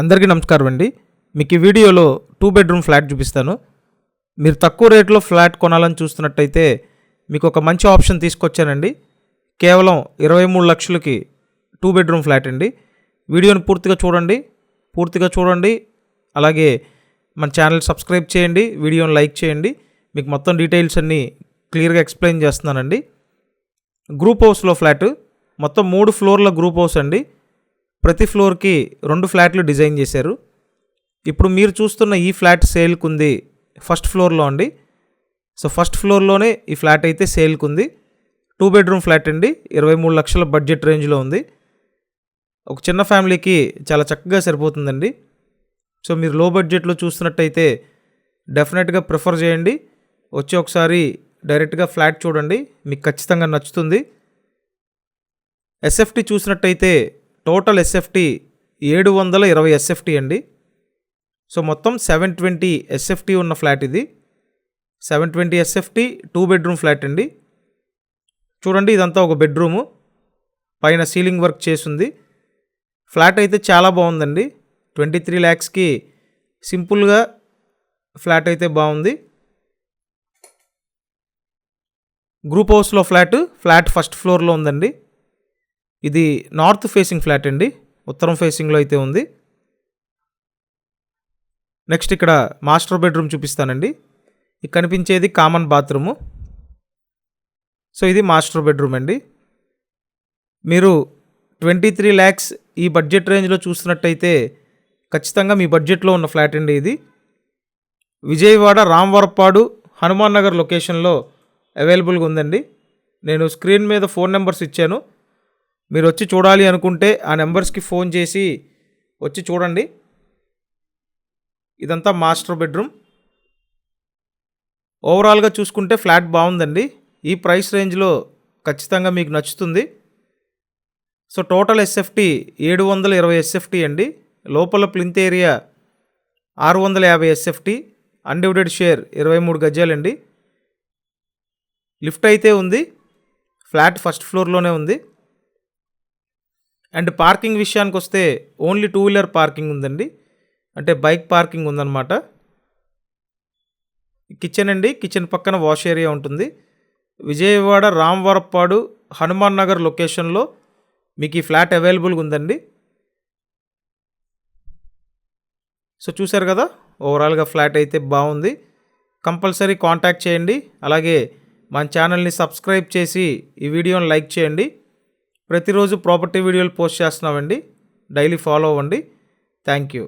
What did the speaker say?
అందరికీ నమస్కారం అండి. మీకు ఈ వీడియోలో 2 బెడ్రూమ్ ఫ్లాట్ చూపిస్తాను. మీరు తక్కువ రేట్లో ఫ్లాట్ కొనాలని చూస్తున్నట్టయితే మీకు ఒక మంచి ఆప్షన్ తీసుకొచ్చానండి. కేవలం 23 లక్షలకి 2 బెడ్రూమ్ ఫ్లాట్ అండి. వీడియోని పూర్తిగా చూడండి. అలాగే మన ఛానల్ సబ్స్క్రైబ్ చేయండి, వీడియోని లైక్ చేయండి. మీకు మొత్తం డీటెయిల్స్ అన్నీ క్లియర్గా ఎక్స్ప్లెయిన్ చేస్తున్నానండి. గ్రూప్ హౌస్లో ఫ్లాట్, మొత్తం 3 ఫ్లోర్ల గ్రూప్ హౌస్ అండి. ప్రతి ఫ్లోర్కి 2 ఫ్లాట్లు డిజైన్ చేశారు. ఇప్పుడు మీరు చూస్తున్న ఈ ఫ్లాట్ సేల్కి ఉంది ఫస్ట్ ఫ్లోర్లో అండి. సో ఫస్ట్ ఫ్లోర్లోనే ఈ ఫ్లాట్ అయితే సేల్కి ఉంది. 2 బెడ్రూమ్ ఫ్లాట్ అండి. 23 లక్షల బడ్జెట్ రేంజ్లో ఉంది. ఒక చిన్న ఫ్యామిలీకి చాలా చక్కగా సరిపోతుందండి. సో మీరు లో బడ్జెట్లో చూస్తున్నట్టయితే డెఫినెట్గా ప్రిఫర్ చేయండి. వచ్చి ఒకసారి డైరెక్ట్గా ఫ్లాట్ చూడండి, మీకు ఖచ్చితంగా నచ్చుతుంది. ఎస్ఎఫ్టీ చూసినట్టయితే టోటల్ ఎస్ఎఫ్టీ 720 ఎస్ఎఫ్టీ అండి. సో మొత్తం 720 ఎస్ఎఫ్టీ ఉన్న ఫ్లాట్ ఇది. 720 ఎస్ఎఫ్టీ 2 బెడ్రూమ్ ఫ్లాట్ అండి. చూడండి, ఇదంతా ఒక బెడ్రూము, పైన సీలింగ్ వర్క్ చేసింది. ఫ్లాట్ అయితే చాలా బాగుందండి. 23 lakhsకి సింపుల్గా ఫ్లాట్ అయితే బాగుంది. గ్రూప్ హౌస్లో ఫ్లాట్ ఫస్ట్ ఫ్లోర్లో ఉందండి. ఇది నార్త్ ఫేసింగ్ ఫ్లాట్ అండి, ఉత్తరం ఫేసింగ్లో అయితే ఉంది. నెక్స్ట్ ఇక్కడ మాస్టర్ బెడ్రూమ్ చూపిస్తానండి. ఇది కనిపించేది కామన్ బాత్రూము. సో ఇది మాస్టర్ బెడ్రూమ్ అండి. మీరు 23 lakhs ఈ బడ్జెట్ రేంజ్లో చూస్తున్నట్టయితే ఖచ్చితంగా మీ బడ్జెట్లో ఉన్న ఫ్లాట్ అండి ఇది. విజయవాడ రామవరప్పాడు హనుమాన్ నగర్ లొకేషన్లో అవైలబుల్గా ఉందండి. నేను స్క్రీన్ మీద ఫోన్ నెంబర్స్ ఇచ్చాను. మీరు వచ్చి చూడాలి అనుకుంటే ఆ నెంబర్స్కి ఫోన్ చేసి వచ్చి చూడండి. ఇదంతా మాస్టర్ బెడ్రూమ్. ఓవరాల్గా చూసుకుంటే ఫ్లాట్ బాగుందండి. ఈ ప్రైస్ రేంజ్లో ఖచ్చితంగా మీకు నచ్చుతుంది. సో టోటల్ ఎస్ఎఫ్టీ 720 ఎస్ఎఫ్టీ అండి. లోపల plinth area 650 SFT. Undivided share 23 గజాలండి. లిఫ్ట్ అయితే ఉంది. ఫ్లాట్ ఫస్ట్ ఫ్లోర్లోనే ఉంది. అండ్ పార్కింగ్ విషయానికి వస్తే ఓన్లీ 2 వీలర్ పార్కింగ్ ఉందండి, అంటే బైక్ పార్కింగ్ ఉందన్నమాట. కిచెన్ అండి, కిచెన్ పక్కన వాష్ ఏరియా ఉంటుంది. విజయవాడ రామవరప్పాడు హనుమాన్ నగర్ లొకేషన్లో మీకు ఈ ఫ్లాట్ అవైలబుల్గా ఉందండి. సో చూశారు కదా, ఓవరాల్గా ఫ్లాట్ అయితే బాగుంది. కంపల్సరీ కాంటాక్ట్ చేయండి. అలాగే మన ఛానల్ని సబ్స్క్రైబ్ చేసి ఈ వీడియోని లైక్ చేయండి. ప్రతిరోజు ప్రాపర్టీ వీడియోలు పోస్ట్ చేస్తున్నామండి, డైలీ ఫాలో అవ్వండి. Thank you.